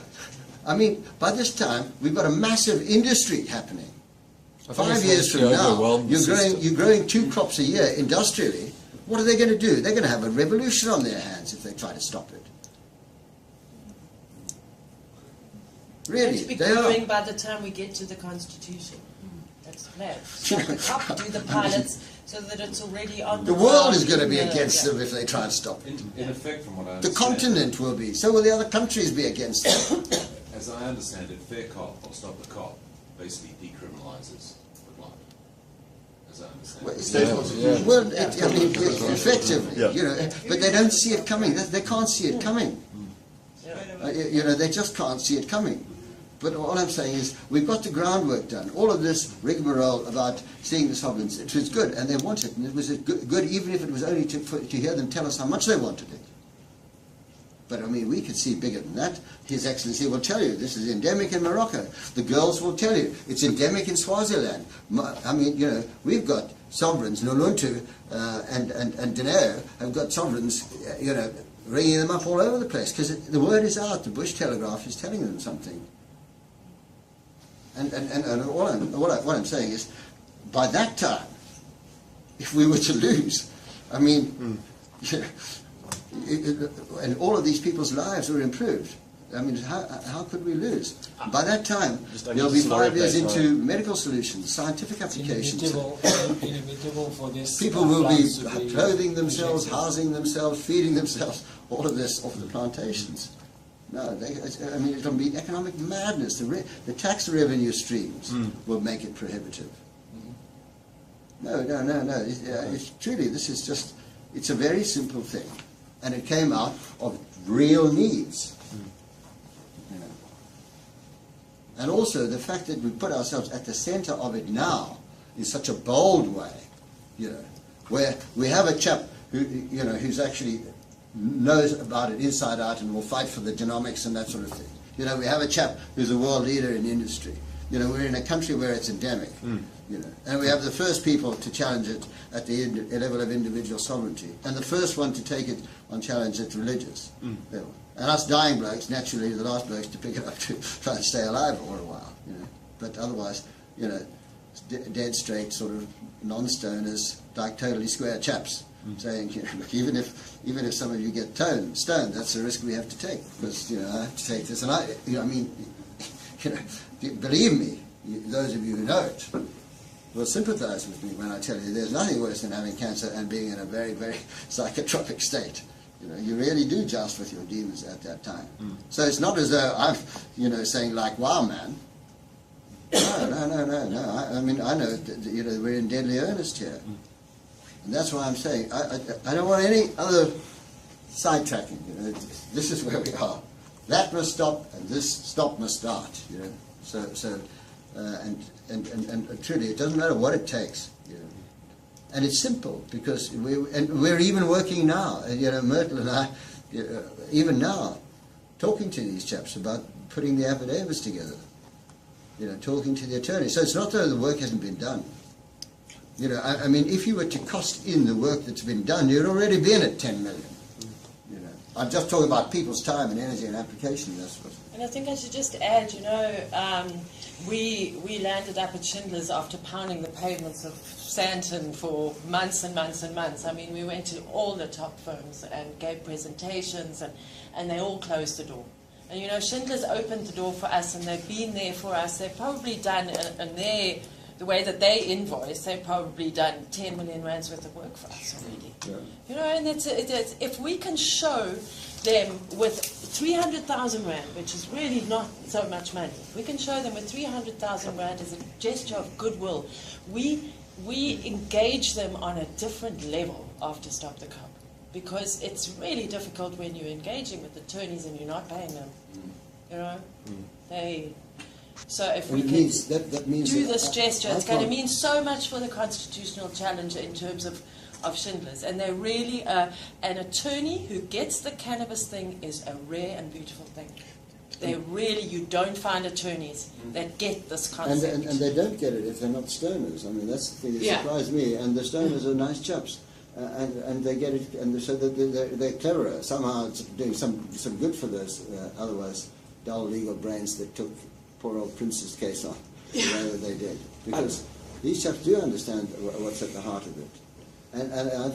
I mean, by this time, we've got a massive industry happening. 5 years from now, you're growing 2 crops a year industrially. What are they going to do? They're going to have a revolution on their hands if they try to stop it. Really, To be they growing are. by the time we get to the Constitution. That's the plan. Stop the cop, do the pilots, so that it's already on The world is going to be against them if they try and stop it. In effect, from what I The understand, continent will be. So will the other countries be against them. as I understand it, FairCop or Stop the Cop basically decriminalises the plant. As I understand it. Well, I mean, effectively, you know, but they don't see it coming. They can't see it coming. You know, they just can't see it coming. But all I'm saying is, we've got the groundwork done. All of this rigmarole about seeing the sovereigns, it was good, and they wanted it, and it was good even if it was only to hear them tell us how much they wanted it. But I mean, we could see bigger than that. His Excellency will tell you, this is endemic in Morocco. The girls will tell you, it's endemic in Swaziland. I mean, you know, we've got sovereigns, Noluntu and Dineo have got sovereigns, you know, ringing them up all over the place, because the word is out, the Bush Telegraph is telling them something. And what I'm saying is, by that time, if we were to lose, I mean, you know, and all of these people's lives were improved. I mean, how could we lose? By that time, there'll be 5 years into medical solutions, scientific applications. Inimitable for this. People will be clothing themselves, housing themselves, feeding themselves, all of this off the plantations. No, I mean, it'll be economic madness. The tax revenue streams will make it prohibitive. No. It's truly, this is just, it's a very simple thing. And it came out of real needs. You know. And also the fact that we put ourselves at the center of it now in such a bold way, you know, where we have a chap who, you know, who's actually knows about it inside out and will fight for the genomics and that sort of thing. You know, we have a chap who's a world leader in industry. You know, we're in a country where it's endemic. You know, and we have the first people to challenge it at the level of individual sovereignty, and the first one to take it on challenge at religious level. And us dying blokes, naturally, the last blokes to pick it up to try and stay alive for a while. You know, but otherwise, you know, dead straight sort of non-stoners, like totally square chaps, saying, you know, look, even if some of you get stoned, that's a risk we have to take, because, you know, I have to take this, and I mean, you know, believe me, those of you who know it will sympathize with me when I tell you there's nothing worse than having cancer and being in a very, very psychotropic state. You know, you really do joust with your demons at that time. So it's not as though I'm, you know, saying like, wow, man. No. I mean, I know that, you know, we're in deadly earnest here. And that's why I'm saying, I don't want any other sidetracking. You know, this is where we are. That must stop, and this stop must start. You know, and truly, it doesn't matter what it takes. You know. And it's simple, because we're even working now. You know, Myrtle and I, even now, talking to these chaps about putting the affidavits together. You know, talking to the attorney. So it's not that the work hasn't been done. You know, I mean, if you were to cost in the work that's been done, you'd already been at 10 million. You know, I'm just talking about people's time and energy and application. That's what. And I think I should just add, you know, we landed up at Schindlers after pounding the pavements of Sandton for months and months and months. I mean, we went to all the top firms and gave presentations, and they all closed the door. And, you know, Schindlers opened the door for us, and they've been there for us. They've probably done, the way that they invoice, they've probably done 10 million rands worth of work for us already. Yeah. You know, and it's if we can show them with 300,000 rand, which is really not so much money, if we can show them with 300,000 rand as a gesture of goodwill, we engage them on a different level after Stop the Cop. Because it's really difficult when you're engaging with attorneys and you're not paying them. You know, so if we can do this gesture, it's going to mean so much for the constitutional challenge in terms of Schindlers. And they're really an attorney who gets the cannabis thing is a rare and beautiful thing. You don't find attorneys that get this concept. And they don't get it if they're not stoners. I mean, that's the thing that surprised me. And the stoners are nice chaps. And they get it, and so they're cleverer. Somehow it's doing some good for those otherwise dull legal brains that took poor old Prince's case on the way that they did. Because these chaps do understand what's at the heart of it. And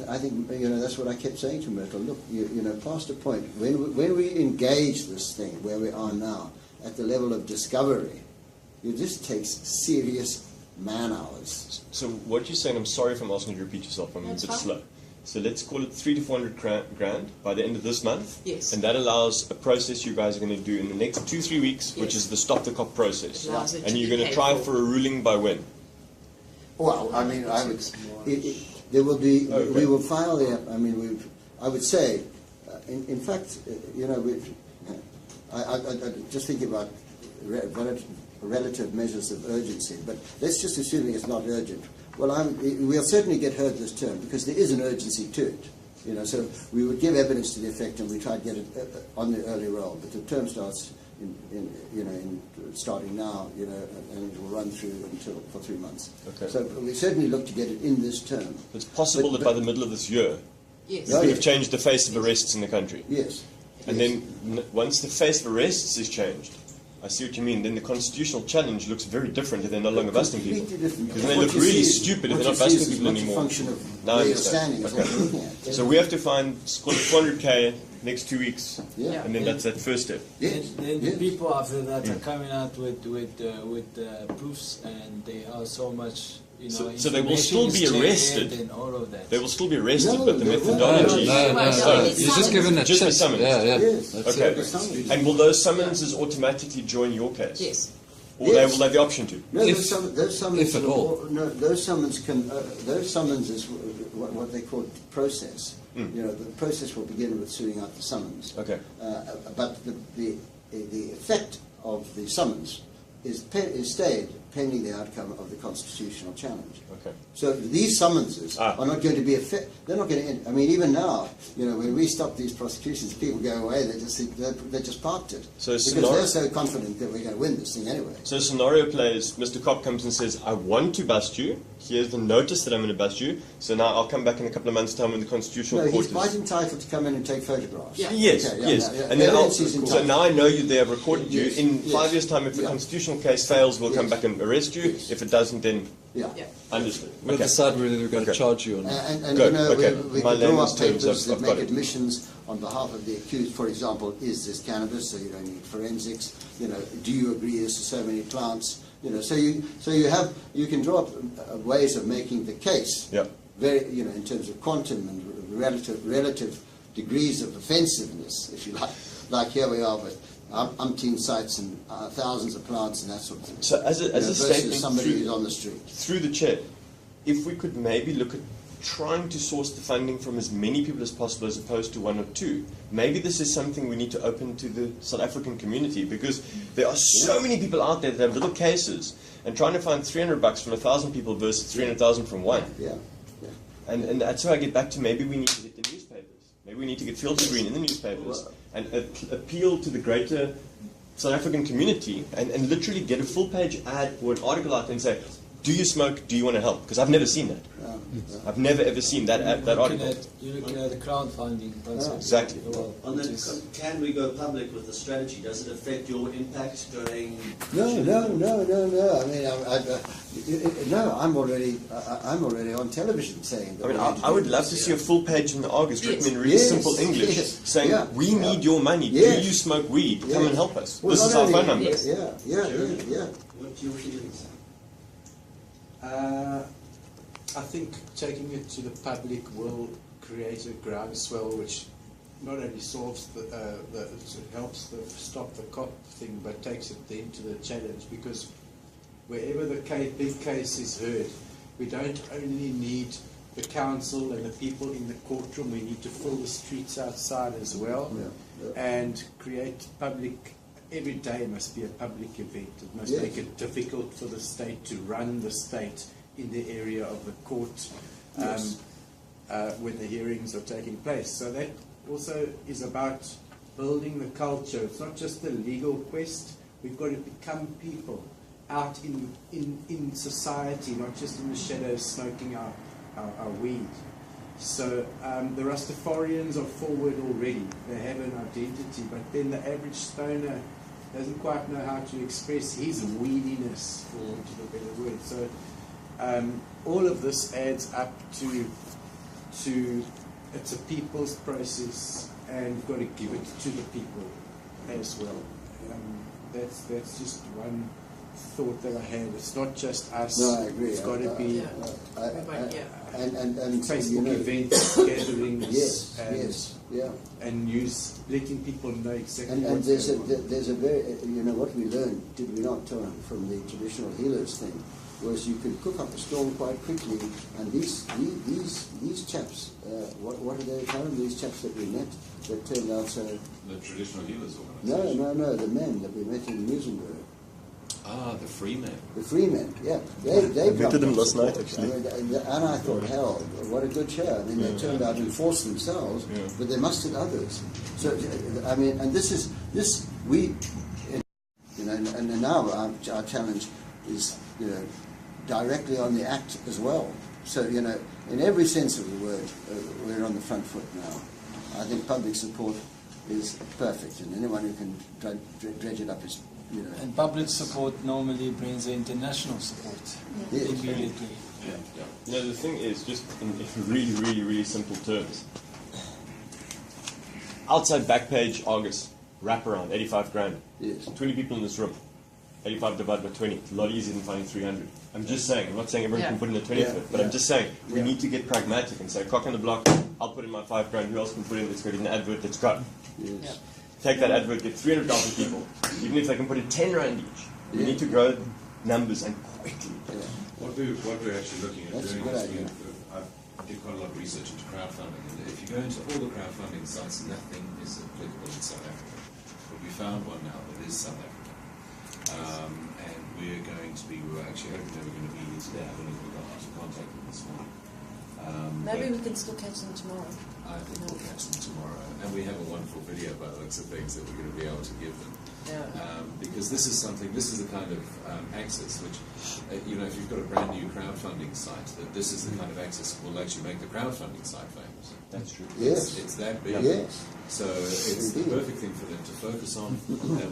I think, you know, that's what I kept saying to Myrtle. Look, you know, past a point, when we engage this thing where we are now, at the level of discovery, it just takes serious man-hours. So what you're saying, I'm sorry if I'm asking you to repeat yourself, I'm a bit slow. So let's call it 300 to 400 grand by the end of this month. Yes. And that allows a process you guys are going to do in the next 2-3 weeks, which is the Stop the Cop process. And you're going to try for a ruling by when? Well, I mean, there will be, we will file the, I mean, I would say, in fact, you know, I just think about relative measures of urgency, but let's just assuming it's not urgent. Well, we'll certainly get heard this term, because there is an urgency to it. You know, so we would give evidence to the effect, and we try to get it on the early roll. But the term starts starting now, you know, and it will run through for 3 months. Okay. So we certainly look to get it in this term. It's possible that by the middle of this year, we could have changed the face of arrests in the country. Yes. And then once the face of arrests is changed, I see what you mean. Then the constitutional challenge looks very different if they're no longer busting people. Because they look really stupid if they're not busting people anymore. Function of now I where you're understand. standing is what we're looking at. So we have to find 400k next 2 weeks, and then that's that first step. Yes. Then the people after that are coming out with proofs, and they are so much. You know, so they will still be arrested. And all of that. They will still be arrested, No, but the no, methodology. No. You're just given a Just chip. the summons. Yeah. Yes. That's Okay. it. And will those summonses automatically join your case? Yes. Or will they have the option to? No, those summons. if at all. No, those summons can. Those summons is what they call process. You know, the process will begin with suing out the summons. Okay. But the effect of the summons is stayed pending the outcome of the constitutional challenge. Okay. So these summonses are not going to be they're not going to end. I mean, even now, you know, when we stop these prosecutions, people go away. They just parked it because they're so confident that we're going to win this thing anyway. So scenario plays. Mr. Cop comes and says, "I want to bust you. Here's the notice that I'm going to bust you. So now I'll come back in a couple of months' time when the constitutional court he's is." quite entitled to come in and take photographs. Yeah. Yes, Okay, yes. yeah. And then So now I know they have recorded you. Yes, In yes. 5 years' time, if the constitutional case fails, we'll come back and arrest you. Yes. If it doesn't, then Yeah. Yeah. Understood. We'll Okay. decide whether we're going to Okay. charge you or not. And Good, you know, okay. we My can draw layman's up terms, papers that I've got make it. admissions on behalf of the accused. For example, is this cannabis? So you don't need forensics. You know, do you agree this to so many plants? You know, so you can draw up ways of making the case. Yeah. Very, you know, in terms of quantum and relative degrees of offensiveness, if you like. Like here we are with umpteen sites and thousands of plants and that sort of thing. So as a versus statement somebody through- who's on the street. Through the chair, if we could maybe look at trying to source the funding from as many people as possible as opposed to one or two, maybe this is something we need to open to the South African community, because there are so many people out there that have little cases, and trying to find $300 from 1,000 people versus 300,000 from one. Yeah. Yeah. And that's where I get back to maybe we need to get the newspapers. Maybe we need to get Field to Green in the newspapers and appeal to the greater South African community and literally get a full-page ad or an article out there and say, do you smoke? Do you want to help? Because I've never seen that. I've never ever seen that article. You're looking at the crowdfunding process. Exactly. Well, On which that, is- can we go public with the strategy? Does it affect your impact going? No. I mean, no. I'm already on television saying that. I mean, we need to I would do love to this. see a full page in the Argus written in really Yes, simple English yes, saying, yeah, we yeah. need your money. Yes. Do you smoke weed? Come Yes. and help us. Well, This is not our only- phone number. Yes. Yeah. What's your feelings? I think taking it to the public will create a groundswell which not only solves helps stop the cop thing, but takes it then to the challenge, because wherever the big case is heard, we don't only need the council and the people in the courtroom, we need to fill the streets outside as well, and create public. Every day must be a public event. It must make it difficult for the state to run the state in the area of the court when the hearings are taking place. So that also is about building the culture. It's not just a legal quest. We've got to become people out in society, not just in the shadows smoking our weed. So the Rastafarians are forward already. They have an identity, but then the average stoner doesn't quite know how to express his weediness, for want of a better word. So all of this adds up to it's a people's process, and we've got to give it to the people as well. That's just one thought that I had. It's not just us. No, I agree. It's got to be And Facebook you know, events, gatherings, and letting people know exactly And what's there's going on. a very, you know, what we learned, did we not, from the traditional healers thing, was you could cook up a storm quite quickly, and these chaps, what are they called? These chaps that we met that turned out so. The traditional healers organisation. No, the men that we met in Musenberg. Ah, the free men. The free men, yeah. They met them last night, actually. And I thought, hell, what a good show. I mean, they turned out to force themselves, but they mustered others. So, I mean, and and now our challenge is, you know, directly on the act as well. So, you know, in every sense of the word, we're on the front foot now. I think public support is perfect, and anyone who can dredge it up is, you know. And public support normally brings international support immediately. You know, the thing is, just in really, really, really simple terms. Outside back page, Argus, wraparound, 85 grand. Yes. 20 people in this room. 85 divided by 20. It's a lot easier than finding 300. I'm just saying, I'm not saying everyone can put in a 20 foot, but I'm just saying, we need to get pragmatic and say, cock on the block, I'll put in my 5 grand, who else can put in, let's go get an advert that's got. Yes. Take that advert, get 300,000 people. Even if they can put in 10 rand each. We need to grow numbers and quickly. What we're actually looking at That's a doing good is idea. I did quite a lot of research into crowdfunding, and if you go into all the crowdfunding sites, nothing is applicable in South Africa. But we found one now that is South African. And we were actually hoping they were going to be here today. I don't know if we got to contact them this morning. Maybe but we can still catch them tomorrow. I think we'll catch them tomorrow. And we have a wonderful video by the looks of things that we're going to be able to give them. Because this is the kind of access which, you know, if you've got a brand new crowdfunding site, that this is the kind of access that will actually make the crowdfunding site famous. That's true. Yes. It's that big. Yes. So it's the Indeed. perfect thing for them to focus on.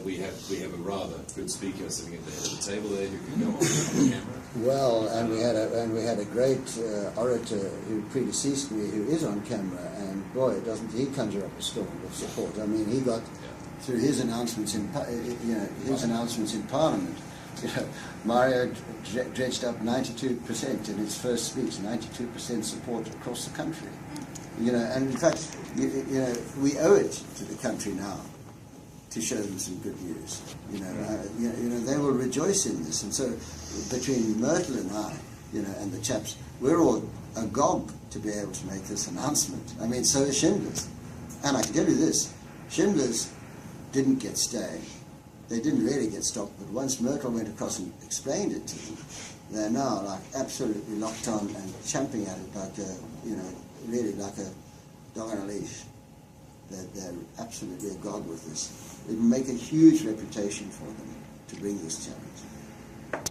We have a rather good speaker sitting at the head of the table there who can go on the camera. Well, and we had a great orator who predeceased me, who is on camera, and boy, doesn't he conjure up a storm of support? I mean, he got through his announcements in announcements in Parliament. You know, Mario dredged up 92% in his first speech, 92% support across the country. You know, and in fact, you know, we owe it to the country now to show them some good news. You know, they will rejoice in this. And so, between Myrtle and I, you know, and the chaps, we're all agog to be able to make this announcement. I mean, so is Schindlers. And I can tell you this: Schindlers didn't get stayed. They didn't really get stopped. But once Myrtle went across and explained it to them, they're now like absolutely locked on and champing at it like a, you know, really like a dog on a leash. They're absolutely agog with this. It will make a huge reputation for them to bring this challenge.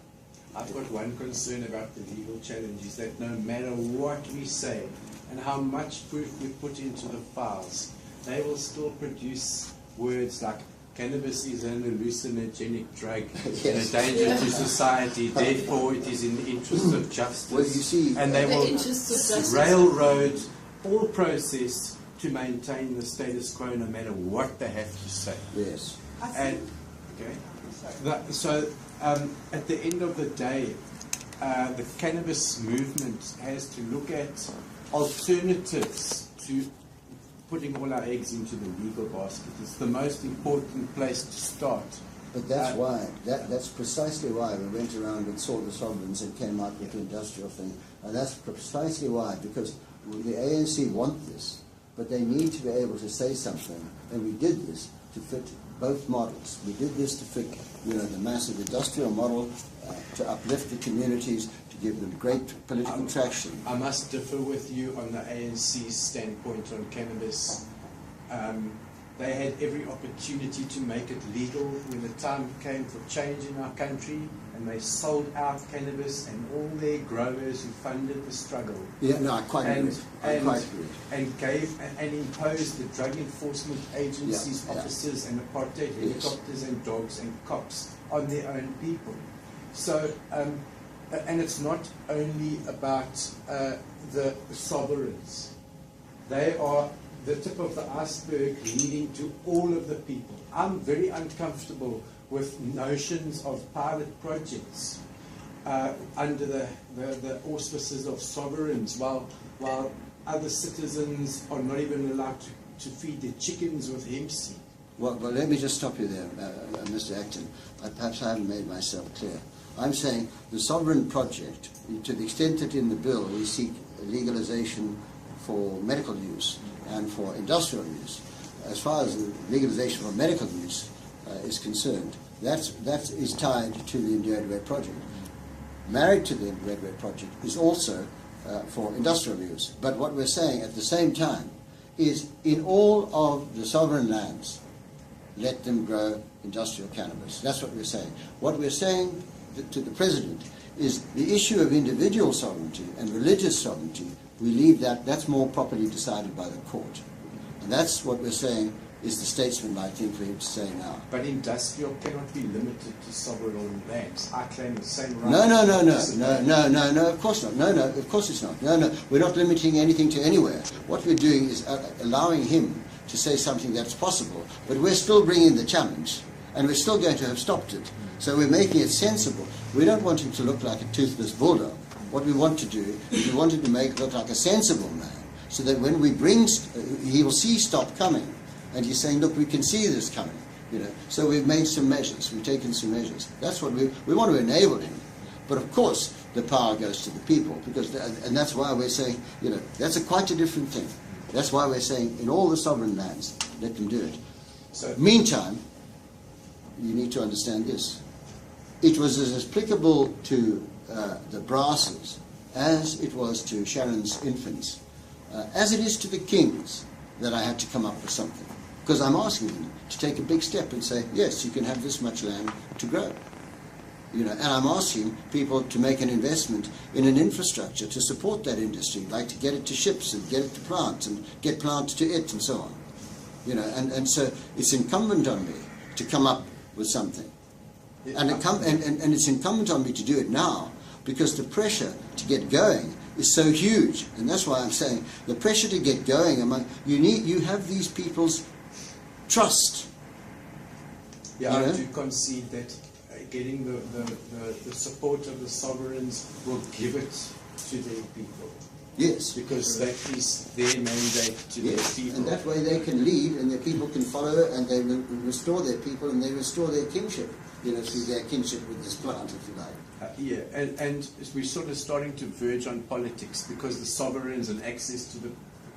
I've got one concern about the legal challenge, is that no matter what we say and how much proof we put into the files, they will still produce words like cannabis is an hallucinogenic drug and a danger to society, therefore it is in the interest of justice. Well, you see, and they will justice. railroad all process to maintain the status quo no matter what they have to say. Yes. And okay, so at the end of the day, the cannabis movement has to look at alternatives to putting all our eggs into the legal basket. It's the most important place to start. But that's why, that's precisely why we went around and saw the sovereigns and came out with the industrial thing. And that's precisely why, because the ANC want this, but they need to be able to say something. And we did this to fit both models. We did this to fit, you know, the massive industrial model, to uplift the communities, to give them great political traction. I must differ with you on the ANC's standpoint on cannabis. They had every opportunity to make it legal when the time came for change in our country, and they sold out cannabis and all their growers who funded the struggle. Yeah, no, I quite agree. And gave and imposed the drug enforcement agencies, officers, and apartheid helicopters and dogs and cops on their own people. So, and it's not only about the sovereigns. They are the tip of the iceberg leading to all of the people. I'm very uncomfortable with notions of pilot projects under the auspices of sovereigns, while other citizens are not even allowed to feed their chickens with hemp seed. Well, let me just stop you there, Mr. Acton. Perhaps I haven't made myself clear. I'm saying the sovereign project, to the extent that in the bill we seek legalization for medical use and for industrial use, as far as the legalization for medical use is concerned, that is tied to the India Red Project. Married to the Red Project is also for industrial use. But what we're saying at the same time is, in all of the sovereign lands, let them grow industrial cannabis. That's what we're saying. What we're saying to the President is the issue of individual sovereignty and religious sovereignty, we leave that's more properly decided by the court. And that's what we're saying is the statesman-like thing for him to say now. But industrial cannot be limited to sovereign lands. I claim the same right. No, of course not. No, of course it's not. No, we're not limiting anything to anywhere. What we're doing is allowing him to say something that's possible, but we're still bringing the challenge, and we're still going to have stopped it. So we're making it sensible. We don't want him to look like a toothless bulldog. What we want to do is we want him to make it look like a sensible man, so that when we bring, he will see stop coming, and he's saying, look, we can see this coming. You know, so we've made some measures. We've taken some measures. That's what we want to enable him. But of course, the power goes to the people, because, and that's why we're saying, you know, that's quite a different thing. That's why we're saying in all the sovereign lands, let them do it. So, meantime, you need to understand this. It was as applicable to the brasses as it was to Sharon's infants, as it is to the kings, that I had to come up with something. Because I'm asking them to take a big step and say, yes, you can have this much land to grow. You know, and I'm asking people to make an investment in an infrastructure to support that industry, like to get it to ships and get it to plants and get plants to it and so on. You know, and so it's incumbent on me to come up with something. And it's incumbent on me to do it now, because the pressure to get going is so huge. And that's why I'm saying the pressure to get going you have these people's trust. Yeah, You know? I do concede that getting the support of the sovereigns will give it to their people. Yes. Because that is their mandate to their Yes, people. and that way they can lead and their people can follow, and they will restore their people and they restore their kinship, you know, through their kinship with this plant, if you like. Yeah, and we're sort of starting to verge on politics, because the sovereigns and access to the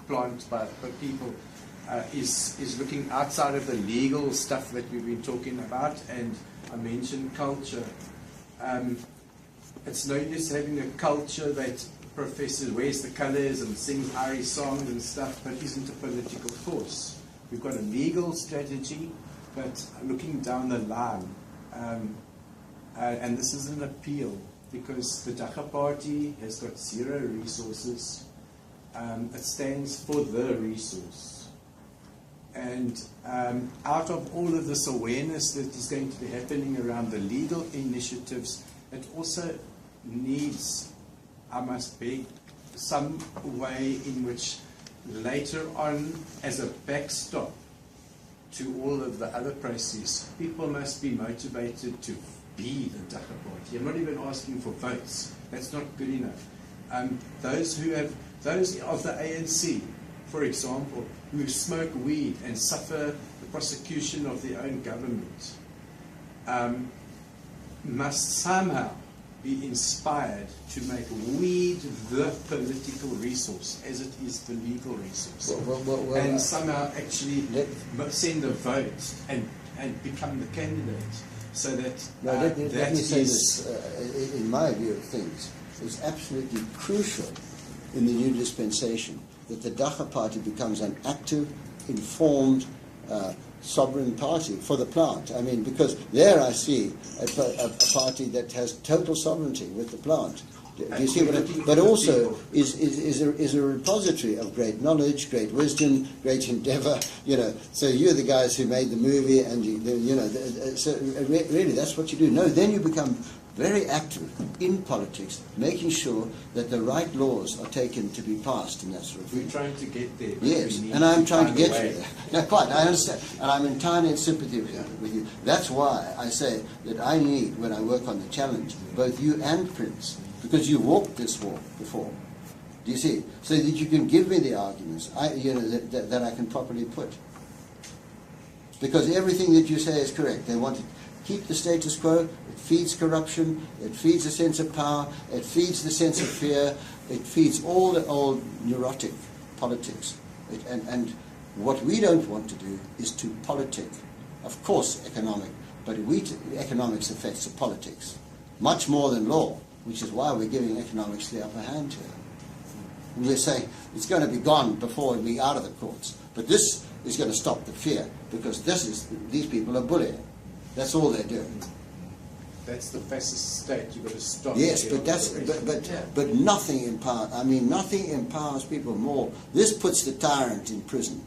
plant by people is looking outside of the legal stuff that we've been talking about. And I mentioned culture. It's no use having a culture that professes, wears the colours and sings Irish songs and stuff, but isn't a political force. We've got a legal strategy, but looking down the line, and this is an appeal, because the Dagga party has got zero resources. It stands for the resource. And out of all of this awareness that is going to be happening around the legal initiatives, it also needs, I must beg, some way in which later on, as a backstop to all of the other process, people must be motivated to be the Dagga party. I'm not even asking for votes. That's not good enough. Those of the ANC, for example, who smoke weed and suffer the prosecution of their own government, must somehow be inspired to make weed the political resource as it is the legal resource. And somehow actually send a vote and become the candidate, so that Let me say this, in my view of things, it's absolutely crucial in the new dispensation that the Dagga party becomes an active, informed, sovereign party for the plant. I mean, because there I see a party that has total sovereignty with the plant. Do you see what I mean? But also is a repository of great knowledge, great wisdom, great endeavour. You know, so you're the guys who made the movie, and so really that's what you do. No, then you become very active in politics, making sure that the right laws are taken to be passed and that sort of thing. We're trying to get there. Yes, and I'm trying to get you there. No, quite, I understand. And I'm entirely in sympathy with you. That's why I say that I need, when I work on the challenge, both you and Prince, because you walked this walk before. Do you see? So that you can give me the arguments that I can properly put. Because everything that you say is correct. They want to keep the status quo. It feeds corruption. It feeds a sense of power. It feeds the sense of fear. It feeds all the old neurotic politics. And what we don't want to do is to politic. Of course, economic, but economics affects the politics much more than law, which is why we're giving economics the upper hand here. We're saying it's going to be gone before we're out of the courts. But this is going to stop the fear, because these people are bullying. That's all they're doing. That's the fascist state. You've got to stop. Yes, but nothing empowers. I mean, nothing empowers people more. This puts the tyrant in prison.